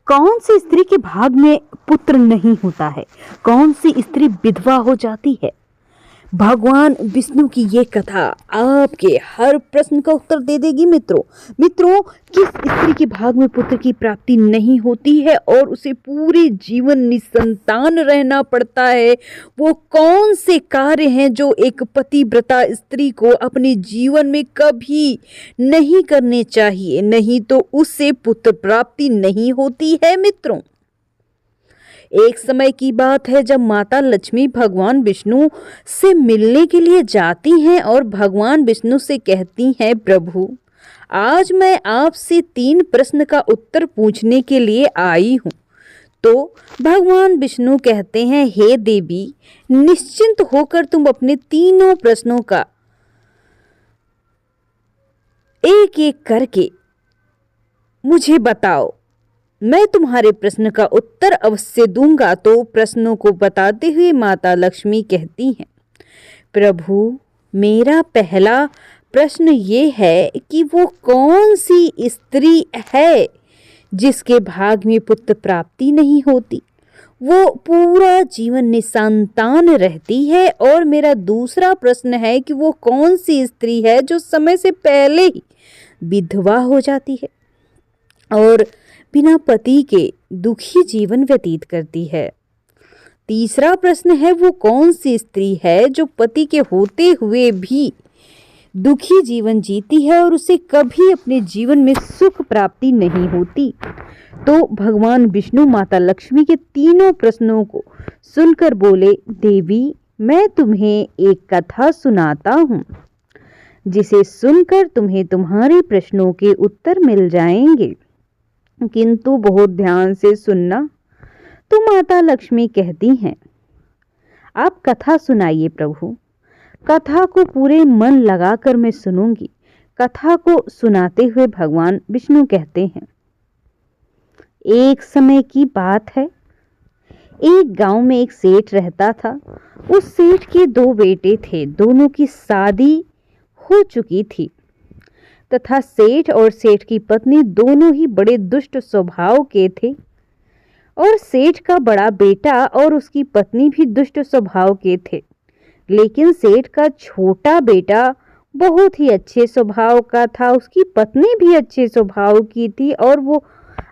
कौन सी स्त्री के भाग में पुत्र नहीं होता है? कौन सी स्त्री विधवा हो जाती है? भगवान विष्णु की ये कथा आपके हर प्रश्न का उत्तर दे देगी मित्रों किस स्त्री के भाग में पुत्र की प्राप्ति नहीं होती है और उसे पूरे जीवन निसंतान रहना पड़ता है? वो कौन से कार्य हैं जो एक पतिव्रता स्त्री को अपने जीवन में कभी नहीं करने चाहिए, नहीं तो उससे पुत्र प्राप्ति नहीं होती है? मित्रों, एक समय की बात है जब माता लक्ष्मी भगवान विष्णु से मिलने के लिए जाती हैं और भगवान विष्णु से कहती हैं, प्रभु आज मैं आपसे 3 प्रश्न का उत्तर पूछने के लिए आई हूँ। तो भगवान विष्णु कहते हैं, हे देवी, निश्चिंत होकर तुम अपने तीनों प्रश्नों का एक एक करके मुझे बताओ, मैं तुम्हारे प्रश्न का उत्तर अवश्य दूंगा। तो प्रश्नों को बताते हुए माता लक्ष्मी कहती हैं, प्रभु मेरा पहला प्रश्न ये है कि वो कौन सी स्त्री है जिसके भाग में पुत्र प्राप्ति नहीं होती, वो पूरा जीवन निसंतान रहती है। और मेरा दूसरा प्रश्न है कि वो कौन सी स्त्री है जो समय से पहले ही विधवा हो जाती है और बिना पति के दुखी जीवन व्यतीत करती है। तीसरा प्रश्न है, वो कौन सी स्त्री है जो पति के होते हुए भी दुखी जीवन जीती है और उसे कभी अपने जीवन में सुख प्राप्ति नहीं होती। तो भगवान विष्णु माता लक्ष्मी के तीनों प्रश्नों को सुनकर बोले, देवी मैं तुम्हें एक कथा सुनाता हूँ जिसे सुनकर तुम्हें तुम्हारे प्रश्नों के उत्तर मिल जाएंगे, किंतु बहुत ध्यान से सुनना। तो माता लक्ष्मी कहती हैं, आप कथा सुनाइए प्रभु। कथा को पूरे मन लगाकर मैं सुनूंगी। कथा को सुनाते हुए भगवान विष्णु कहते हैं, एक समय की बात है, एक गांव में एक सेठ रहता था। उस सेठ के 2 बेटे थे, दोनों की शादी हो चुकी थी तथा सेठ और सेठ की पत्नी दोनों ही बड़े दुष्ट स्वभाव के थे और सेठ का बड़ा बेटा और उसकी पत्नी भी दुष्ट स्वभाव के थे। लेकिन सेठ का छोटा बेटा बहुत ही अच्छे स्वभाव का था, उसकी पत्नी भी अच्छे स्वभाव की थी और वो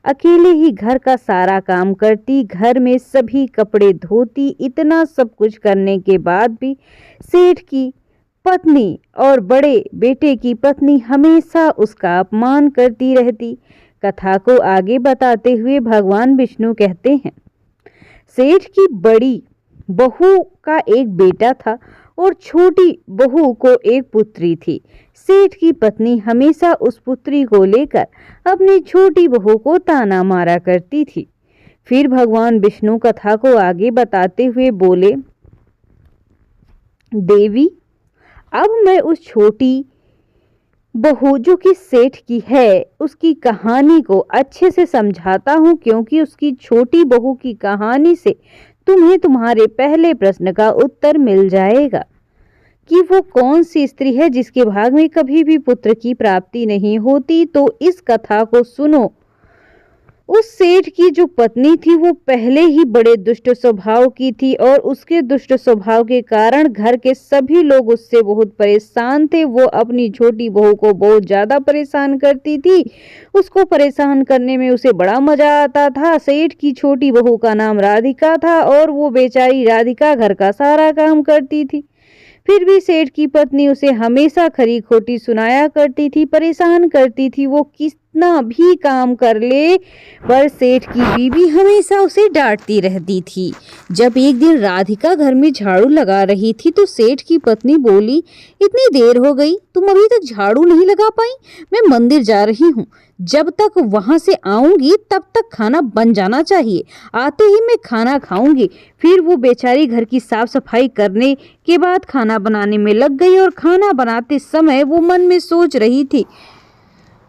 अकेले ही घर का सारा काम करती, घर में सभी कपड़े धोती। इतना सब कुछ करने के बाद भी सेठ की पत्नी और बड़े बेटे की पत्नी हमेशा उसका अपमान करती रहती। कथा को आगे बताते हुए भगवान विष्णु कहते हैं, सेठ की बड़ी बहू का एक बेटा था और छोटी बहू को एक पुत्री थी। सेठ की पत्नी हमेशा उस पुत्री को लेकर अपनी छोटी बहू को ताना मारा करती थी। फिर भगवान विष्णु कथा को आगे बताते हुए बोले, देवी अब मैं उस छोटी बहू जो कि सेठ की है उसकी कहानी को अच्छे से समझाता हूँ, क्योंकि उसकी छोटी बहू की कहानी से तुम्हें तुम्हारे पहले प्रश्न का उत्तर मिल जाएगा कि वो कौन सी स्त्री है जिसके भाग में कभी भी पुत्र की प्राप्ति नहीं होती। तो इस कथा को सुनो। उस सेठ की जो पत्नी थी वो पहले ही बड़े दुष्ट स्वभाव की थी और उसके दुष्ट स्वभाव के कारण घर के सभी लोग उससे बहुत परेशान थे। वो अपनी छोटी बहू को बहुत ज्यादा परेशान करती थी, उसको परेशान करने में उसे बड़ा मजा आता था। सेठ की छोटी बहू का नाम राधिका था और वो बेचारी राधिका घर का सारा काम करती थी। फिर भी सेठ की पत्नी उसे हमेशा खरी खोटी सुनाया करती थी, परेशान करती थी। वो कितना भी काम कर ले पर सेठ की बीवी हमेशा उसे डांटती रहती थी। जब एक दिन राधिका घर में झाड़ू लगा रही थी तो सेठ की पत्नी बोली, इतनी देर हो गई, तुम अभी तक झाड़ू नहीं लगा पाई? मैं मंदिर जा रही हूँ, जब तक वहां से आऊंगी तब तक खाना बन जाना चाहिए, आते ही मैं खाना खाऊंगी। फिर वो बेचारी घर की साफ सफाई करने के बाद खाना बनाने में लग गई और खाना बनाते समय वो मन में सोच रही थी,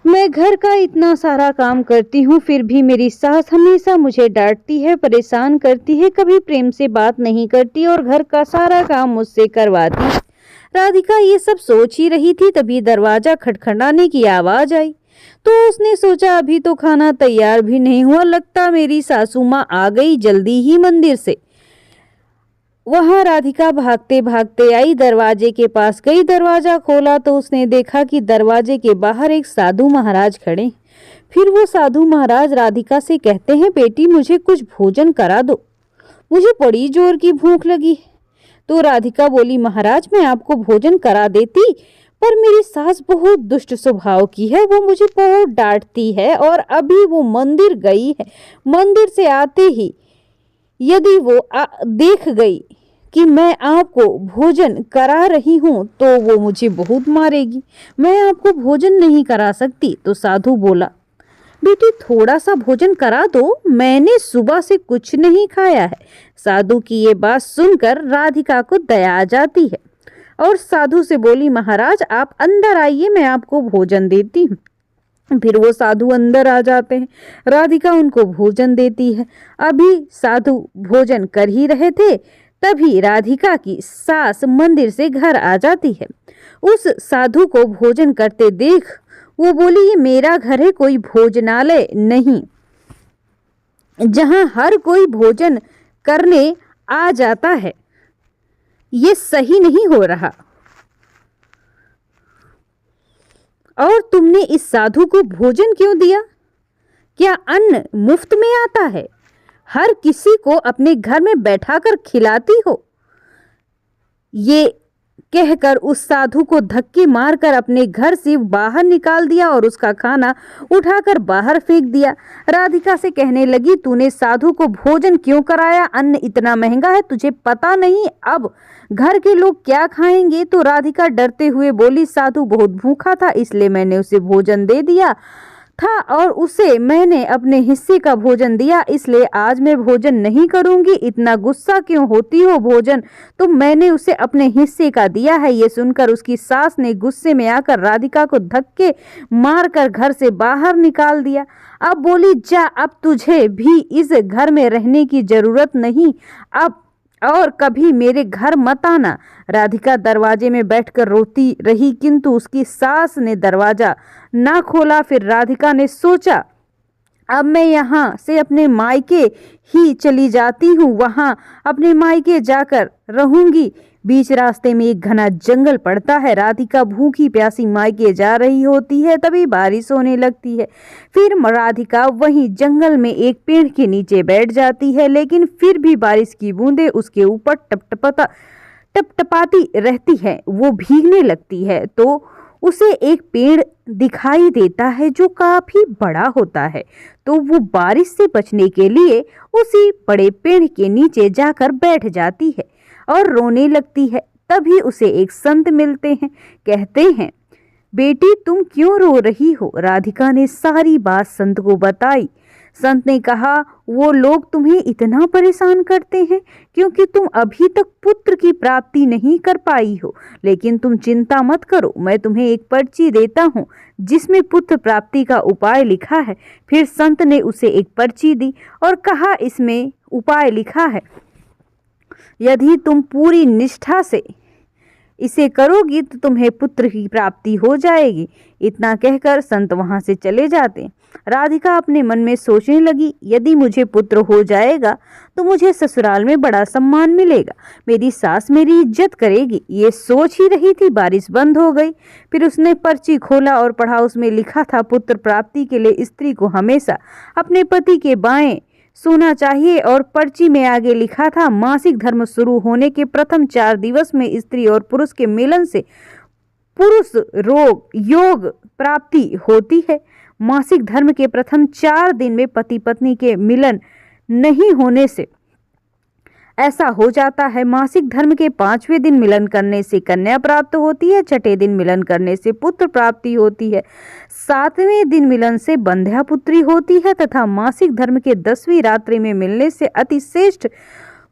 मैं घर का इतना सारा काम करती हूँ फिर भी मेरी सास हमेशा मुझे डांटती है, परेशान करती है, कभी प्रेम से बात नहीं करती और घर का सारा काम मुझसे करवाती। राधिका ये सब सोच ही रही थी, तभी दरवाजा खटखटाने की आवाज आई। तो उसने सोचा अभी तो खाना तैयार भी नहीं हुआ, लगता मेरी सासू माँ आ गई जल्दी ही मंदिर से। वहां राधिका भागते भागते आई, दरवाजे के पास गई, दरवाजा खोला तो उसने देखा कि दरवाजे के बाहर एक साधु महाराज खड़े। फिर वो साधु महाराज राधिका से कहते हैं, बेटी मुझे कुछ भोजन करा दो, मुझे बड़ी जोर की भूख लगी है। तो राधिका बोली, महाराज मैं आपको भोजन करा देती, पर मेरी सास बहुत दुष्ट स्वभाव की है, वो मुझे बहुत डांटती है और अभी वो मंदिर गई है। मंदिर से आते ही यदि वो देख गई कि मैं आपको भोजन करा रही हूँ तो वो मुझे बहुत मारेगी, मैं आपको भोजन नहीं करा सकती। तो साधु बोला, बेटी थोड़ा सा भोजन करा दो, मैंने सुबह से कुछ नहीं खाया है। साधु की ये बात सुनकर राधिका को दया आ जाती है और साधु से बोली, महाराज आप अंदर आइए, मैं आपको भोजन देती हूँ। फिर वो साधु अंदर आ जाते हैं, राधिका उनको भोजन देती है। अभी साधु भोजन कर ही रहे थे, तभी राधिका की सास मंदिर से घर आ जाती है। उस साधु को भोजन करते देख वो बोली, ये मेरा घर है, कोई भोजनालय नहीं जहां हर कोई भोजन करने आ जाता है, ये सही नहीं हो रहा। और तुमने इस साधु को भोजन क्यों दिया? क्या अन्न मुफ्त में आता है? हर किसी को अपने घर में बैठाकर खिलाती हो। ये कहकर उस साधु को धक्के मारकर अपने घर से बाहर निकाल दिया और उसका खाना उठाकर बाहर फेंक दिया। राधिका से कहने लगी, तूने साधु को भोजन क्यों कराया? अन्न इतना महंगा है, तुझे पता नहीं अब घर के लोग क्या खाएंगे? तो राधिका डरते हुए बोली, साधु बहुत भूखा था इसलिए मैंने उसे भोजन दे दिया था और उसे मैंने अपने हिस्से का भोजन दिया, इसलिए आज मैं भोजन नहीं करूंगी। इतना गुस्सा क्यों होती हो? भोजन तो मैंने उसे अपने हिस्से का दिया है। ये सुनकर उसकी सास ने गुस्से में आकर राधिका को धक्के मारकर घर से बाहर निकाल दिया। अब बोली, जा अब तुझे भी इस घर में रहने की जरूरत नहीं, अब और कभी मेरे घर मत आना। राधिका दरवाजे में बैठकर रोती रही, किंतु उसकी सास ने दरवाजा ना खोला। फिर राधिका ने सोचा, अब मैं यहाँ से अपने मायके ही चली जाती हूँ, वहाँ अपने मायके जाकर रहूंगी। बीच रास्ते में एक घना जंगल पड़ता है। राधिका भूखी प्यासी मायके जा रही होती है, तभी बारिश होने लगती है। फिर राधिका वहीं जंगल में एक पेड़ के नीचे बैठ जाती है, लेकिन फिर भी बारिश की बूंदें उसके ऊपर टपटपाती रहती है। वो भीगने लगती है तो उसे एक पेड़ दिखाई देता है जो काफी बड़ा होता है, तो वो बारिश से बचने के लिए उसी बड़े पेड़ के नीचे जाकर बैठ जाती है और रोने लगती है। तभी उसे एक संत मिलते हैं, कहते हैं, बेटी तुम क्यों रो रही हो? राधिका ने सारी बात संत को बताई। संत ने कहा, वो लोग तुम्हें इतना परेशान करते हैं क्योंकि तुम अभी तक पुत्र की प्राप्ति नहीं कर पाई हो, लेकिन तुम चिंता मत करो, मैं तुम्हें एक पर्ची देता हूँ जिसमें पुत्र प्राप्ति का उपाय लिखा है। फिर संत ने उसे एक पर्ची दी और कहा, इसमें उपाय लिखा है, यदि तुम पूरी निष्ठा से इसे करोगी तो तुम्हें पुत्र की प्राप्ति हो जाएगी। इतना कहकर संत वहां से चले जाते। राधिका अपने मन में सोचने लगी, यदि मुझे पुत्र हो जाएगा तो मुझे ससुराल में बड़ा सम्मान मिलेगा, मेरी सास मेरी इज्जत करेगी। ये सोच ही रही थी, बारिश बंद हो गई। फिर उसने पर्ची खोला और पढ़ा, उसमें लिखा था, पुत्र प्राप्ति के लिए स्त्री को हमेशा अपने पति के बाएं सोना चाहिए। और पर्ची में आगे लिखा था, मासिक धर्म शुरू होने के प्रथम 4 दिवस में स्त्री और पुरुष के मिलन से पुरुष रोग योग प्राप्ति होती है। मासिक धर्म के प्रथम 4 दिन में पति पत्नी के मिलन नहीं होने से ऐसा हो जाता है। मासिक धर्म के 5वें दिन मिलन करने से कन्या प्राप्त होती है, 6ठे दिन मिलन करने से पुत्र प्राप्ति होती है, 7वें दिन मिलन से बंध्या पुत्री होती है तथा मासिक धर्म के 10वीं रात्रि में मिलने से अतिश्रेष्ठ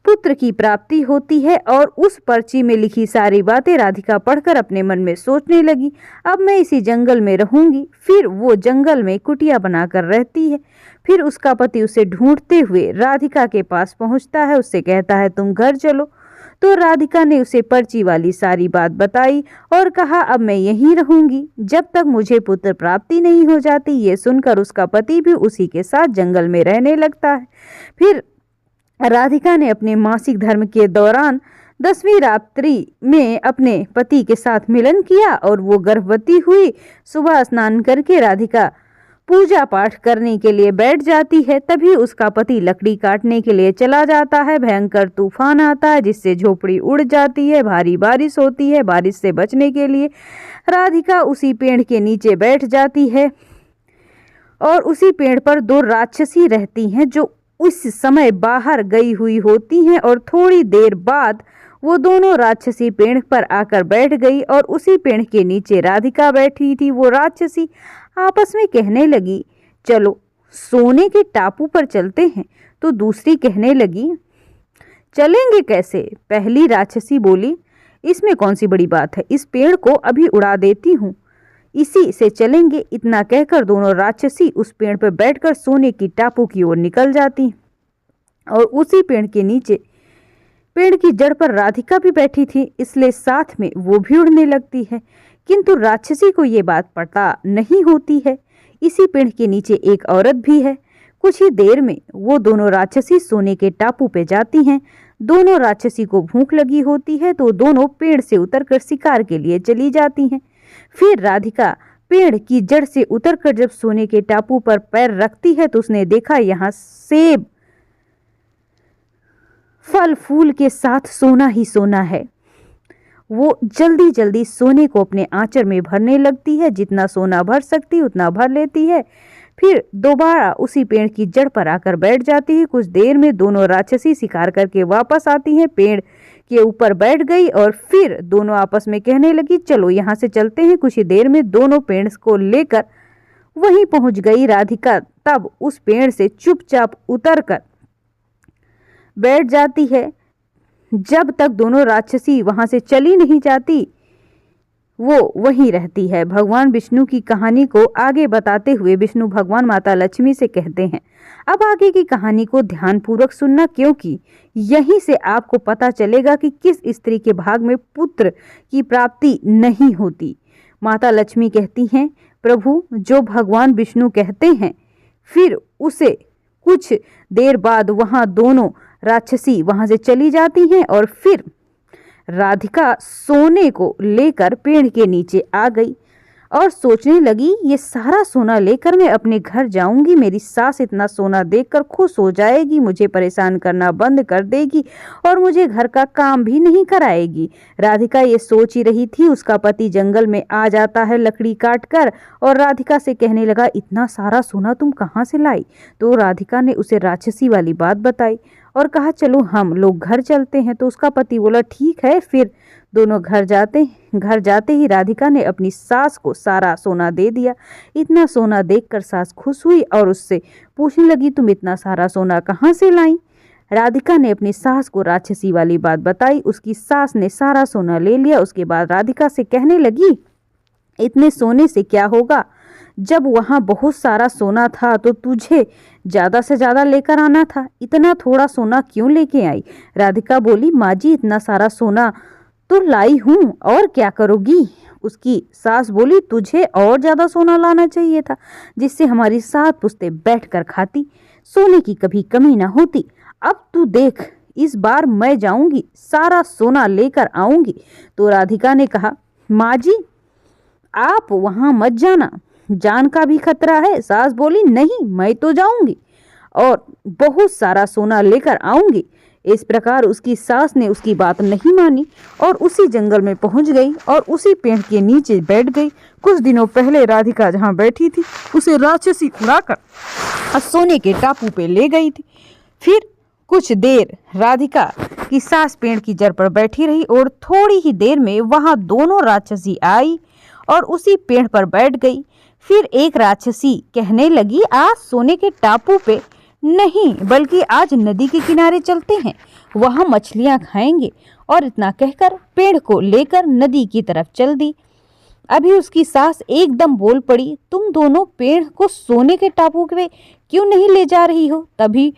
पुत्र की प्राप्ति होती है। और उस पर्ची में लिखी सारी बातें राधिका पढ़कर अपने मन में सोचने लगी, अब मैं इसी जंगल में रहूंगी। फिर वो जंगल में कुटिया बनाकर रहती है। फिर उसका पति उसे ढूंढते हुए राधिका के पास पहुंचता है, उससे कहता है, तुम घर चलो, तो राधिका ने उसे पर्ची वाली सारी बात बताई और कहा, अब मैं यहीं रहूंगी जब तक मुझे पुत्र प्राप्ति नहीं हो जाती। ये सुनकर उसका पति भी उसी के साथ जंगल में रहने लगता है। फिर राधिका ने अपने मासिक धर्म के दौरान 10वीं रात्रि में अपने पति के साथ मिलन किया और वो गर्भवती हुई। सुबह स्नान करके राधिका पूजा पाठ करने के लिए बैठ जाती है। तभी उसका पति लकड़ी काटने के लिए चला जाता है। भयंकर तूफान आता है जिससे झोपड़ी उड़ जाती है। भारी बारिश होती है। बारिश से बचने के लिए राधिका उसी पेड़ के नीचे बैठ जाती है और उसी पेड़ पर 2 राक्षसी रहती हैं जो उस समय बाहर गई हुई होती हैं। और थोड़ी देर बाद वो दोनों राक्षसी पेड़ पर आकर बैठ गई और उसी पेड़ के नीचे राधिका बैठी थी। वो राक्षसी आपस में कहने लगी, चलो सोने के टापू पर चलते हैं। तो दूसरी कहने लगी, चलेंगे कैसे? पहली राक्षसी बोली, इसमें कौन सी बड़ी बात है, इस पेड़ को अभी उड़ा देती हूँ, इसी से चलेंगे। इतना कहकर दोनों राक्षसी उस पेड़ पर बैठकर सोने की टापू की ओर निकल जाती और उसी पेड़ के नीचे पेड़ की जड़ पर राधिका भी बैठी थी, इसलिए साथ में वो भी उड़ने लगती है। किंतु राक्षसी को ये बात पता नहीं होती है, इसी पेड़ के नीचे एक औरत भी है। कुछ ही देर में वो दोनों राक्षसी सोने के टापू पे जाती हैं। दोनों राक्षसी को भूख लगी होती है तो दोनों पेड़ से उतरकर शिकार के लिए चली जाती हैं। फिर राधिका पेड़ की जड़ से उतरकर जब सोने के टापू पर पैर रखती है तो उसने देखा यहाँ सेब फल फूल के साथ सोना ही सोना है। वो जल्दी जल्दी सोने को अपने आंचल में भरने लगती है। जितना सोना भर सकती उतना भर लेती है। फिर दोबारा उसी पेड़ की जड़ पर आकर बैठ जाती है। कुछ देर में दोनों राक्षसी शिकार करके वापस आती हैं, पेड़ के ऊपर बैठ गई और फिर दोनों आपस में कहने लगी, चलो यहाँ से चलते हैं। कुछ ही देर में दोनों पेड़ को लेकर वहीं पहुंच गई। राधिका तब उस पेड़ से चुपचाप उतरकर बैठ जाती है। जब तक दोनों राक्षसी वहां से चली नहीं जाती वो वहीं रहती है। भगवान विष्णु की कहानी को आगे बताते हुए विष्णु भगवान माता लक्ष्मी से कहते हैं, अब आगे की कहानी को ध्यानपूर्वक सुनना, क्योंकि यहीं से आपको पता चलेगा कि किस स्त्री के भाग में पुत्र की प्राप्ति नहीं होती। माता लक्ष्मी कहती हैं, प्रभु जो भगवान विष्णु कहते हैं। फिर उसे कुछ देर बाद वहां दोनों राक्षसी वहां से चली जाती हैं और फिर राधिका सोने को लेकर पेड़ के नीचे आ गई और सोचने लगी, ये सारा सोना लेकर मैं अपने घर जाऊंगी। मेरी सास इतना सोना देखकर खुश हो जाएगी, मुझे परेशान करना बंद कर देगी और मुझे घर का काम भी नहीं कराएगी। राधिका ये सोच ही रही थी, उसका पति जंगल में आ जाता है लकड़ी काट कर और राधिका से कहने लगा, इतना सारा सोना तुम कहाँ से लाई? तो राधिका ने उसे राक्षसी वाली बात बताई और कहा, चलो हम लोग घर चलते हैं। तो उसका पति बोला, ठीक है। फिर दोनों घर जाते ही राधिका ने अपनी सास को सारा सोना दे दिया। इतना सोना देखकर सास खुश हुई और उससे पूछने लगी, तुम इतना सारा सोना कहाँ से लाई? राधिका ने अपनी सास को राक्षसी वाली बात बताई। उसकी सास ने सारा सोना ले लिया। उसके बाद राधिका से कहने लगी, इतने सोने से क्या होगा? जब वहां बहुत सारा सोना था तो तुझे ज्यादा से ज्यादा लेकर आना था, इतना थोड़ा सोना क्यों लेके आई? राधिका बोली, माँ जी इतना सारा सोना तो लाई हूँ, और क्या करोगी? उसकी सास बोली, तुझे और ज्यादा सोना लाना चाहिए था, जिससे हमारी 7 पुश्तें बैठकर खाती, सोने की कभी कमी ना होती। अब तू देख, इस बार मैं जाऊंगी, सारा सोना लेकर आऊंगी। तो राधिका ने कहा, माँ जी आप वहां मत जाना, जान का भी खतरा है। सास बोली, नहीं मैं तो जाऊंगी और बहुत सारा सोना लेकर आऊंगी। इस प्रकार उसकी सास ने उसकी बात नहीं मानी और उसी जंगल में पहुंच गई और उसी पेड़ के नीचे बैठ गई। कुछ दिनों पहले राधिका जहां बैठी थी उसे राक्षसी उड़ाकर सोने के टापू पे ले गई थी। फिर कुछ देर राधिका की सास पेड़ की जड़ पर बैठी रही और थोड़ी ही देर में वहां दोनों राक्षसी आई और उसी पेड़ पर बैठ गई। फिर एक राक्षसी कहने लगी, आज सोने के टापू पे नहीं बल्कि आज नदी के किनारे चलते हैं, वहां मछलियां खाएंगे। और इतना कहकर पेड़ को लेकर नदी की तरफ चल दी। अभी उसकी सास एकदम बोल पड़ी, तुम दोनों पेड़ को सोने के टापू पे क्यों नहीं ले जा रही हो? तभी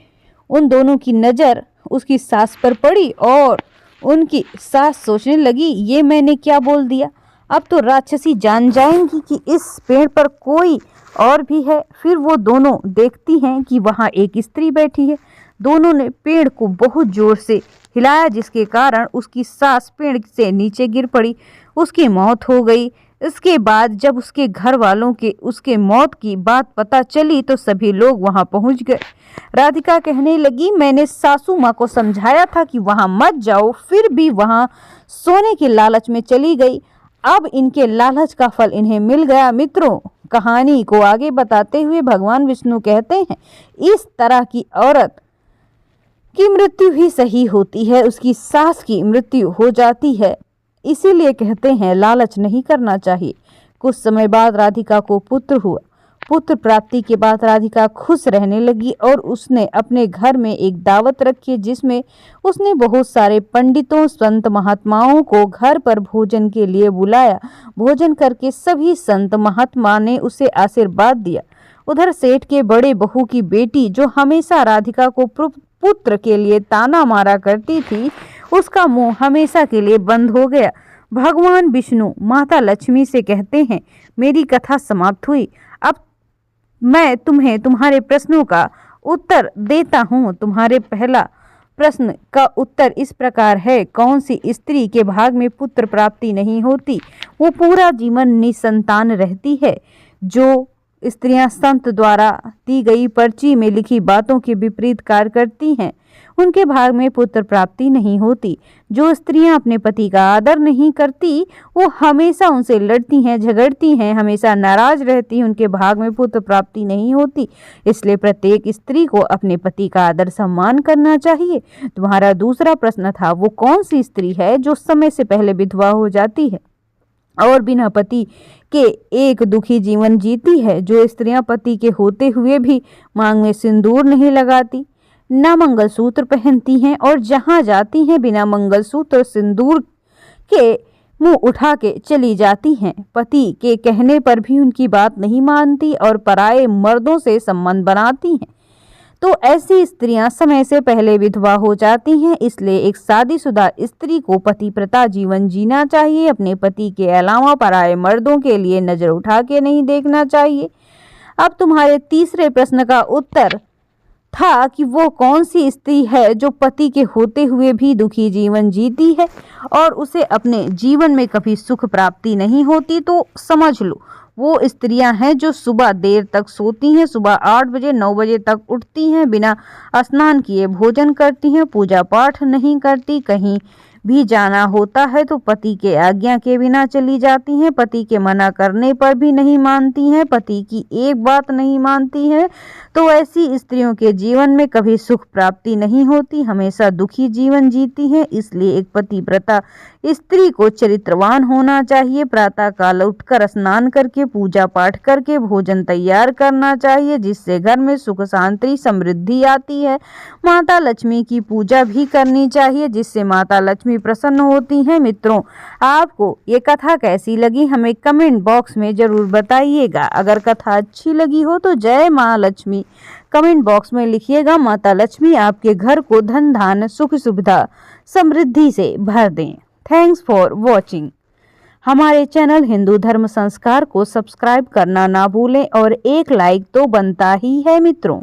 उन दोनों की नजर उसकी सास पर पड़ी और उनकी सास सोचने लगी, ये मैंने क्या बोल दिया, अब तो राक्षसी जान जाएंगी कि इस पेड़ पर कोई और भी है। फिर वो दोनों देखती हैं कि वहाँ एक स्त्री बैठी है। दोनों ने पेड़ को बहुत जोर से हिलाया, जिसके कारण उसकी सास पेड़ से नीचे गिर पड़ी, उसकी मौत हो गई। इसके बाद जब उसके घर वालों के उसके मौत की बात पता चली तो सभी लोग वहां पहुंच गए। राधिका कहने लगी, मैंने सासू माँ को समझाया था कि वहां मत जाओ, फिर भी वहां सोने के लालच में चली गई। अब इनके लालच का फल इन्हें मिल गया। मित्रों, कहानी को आगे बताते हुए भगवान विष्णु कहते हैं, इस तरह की औरत की मृत्यु ही सही होती है, उसकी सास की मृत्यु हो जाती है। इसीलिए कहते हैं लालच नहीं करना चाहिए। कुछ समय बाद राधिका को पुत्र हुआ। पुत्र प्राप्ति के बाद राधिका खुश रहने लगी और उसने अपने घर में एक दावत रखी, जिसमें उसने बहुत सारे पंडितों संत महात्माओं को घर पर भोजन के लिए बुलाया। भोजन करके सभी संत महात्मा ने उसे आशीर्वाद दिया। उधर सेठ के बड़े बहू की बेटी, जो हमेशा राधिका को पुत्र के लिए ताना मारा करती थी, उसका मुंह हमेशा के लिए बंद हो गया। भगवान विष्णु माता लक्ष्मी से कहते हैं, मेरी कथा समाप्त हुई। अब मैं तुम्हें तुम्हारे प्रश्नों का उत्तर देता हूँ। तुम्हारे पहला प्रश्न का उत्तर इस प्रकार है, कौन सी स्त्री के भाग में पुत्र प्राप्ति नहीं होती? वो पूरा जीवन निसंतान रहती है। जो स्त्रियां संत द्वारा दी गई पर्ची में लिखी बातों के विपरीत कार्य करती हैं, उनके भाग में पुत्र प्राप्ति नहीं होती। जो स्त्रियां अपने पति का आदर नहीं करती, वो हमेशा उनसे लड़ती हैं, झगड़ती हैं, हमेशा नाराज रहती हैं, उनके भाग में पुत्र प्राप्ति नहीं होती। इसलिए प्रत्येक स्त्री को अपने पति का आदर सम्मान करना चाहिए। तुम्हारा दूसरा प्रश्न था, वो कौन सी स्त्री है जो समय से पहले विधवा हो जाती है और बिना पति के एक दुखी जीवन जीती है? जो स्त्रियां पति के होते हुए भी मांग में सिंदूर नहीं लगाती, न मंगलसूत्र पहनती हैं और जहां जाती हैं बिना मंगलसूत्र सिंदूर के मुंह उठा के चली जाती हैं। पति के कहने पर भी उनकी बात नहीं मानती और पराये मर्दों से संबंध बनाती हैं, तो ऐसी स्त्रियां समय से पहले विधवा हो जाती हैं। इसलिए एक शादीशुदा स्त्री को पतिव्रता जीवन जीना चाहिए। अपने पति के अलावा पराये मर्दों के लिए नजर उठा के नहीं देखना चाहिए। अब तुम्हारे तीसरे प्रश्न का उत्तर था कि वो कौन सी स्त्री है जो पति के होते हुए भी दुखी जीवन जीती है और उसे अपने जीवन में कभी सुख प्राप्ति नहीं होती। तो समझ लो, वो स्त्रियां हैं जो सुबह देर तक सोती हैं, सुबह 8 बजे 9 बजे तक उठती हैं, बिना स्नान किए भोजन करती हैं, पूजा पाठ नहीं करती, कहीं भी जाना होता है तो पति के आज्ञा के बिना चली जाती हैं, पति के मना करने पर भी नहीं मानती हैं, पति की एक बात नहीं मानती हैं। तो ऐसी स्त्रियों के जीवन में कभी सुख प्राप्ति नहीं होती, हमेशा दुखी जीवन जीती हैं। इसलिए एक पतिव्रता स्त्री को चरित्रवान होना चाहिए। प्रातः काल उठकर स्नान करके पूजा पाठ करके भोजन तैयार करना चाहिए, जिससे घर में सुख शांति समृद्धि आती है। माता लक्ष्मी की पूजा भी करनी चाहिए, जिससे माता लक्ष्मी प्रसन्न होती हैं। मित्रों, आपको ये कथा कैसी लगी हमें कमेंट बॉक्स में जरूर बताइएगा। अगर कथा अच्छी लगी हो तो जय माँ लक्ष्मी कमेंट बॉक्स में लिखिएगा। माता लक्ष्मी आपके घर को धन धान्य सुख सुविधा समृद्धि से भर दें। Thanks for watching. हमारे चैनल हिंदू धर्म संस्कार को सब्सक्राइब करना ना भूलें और एक लाइक तो बनता ही है मित्रों।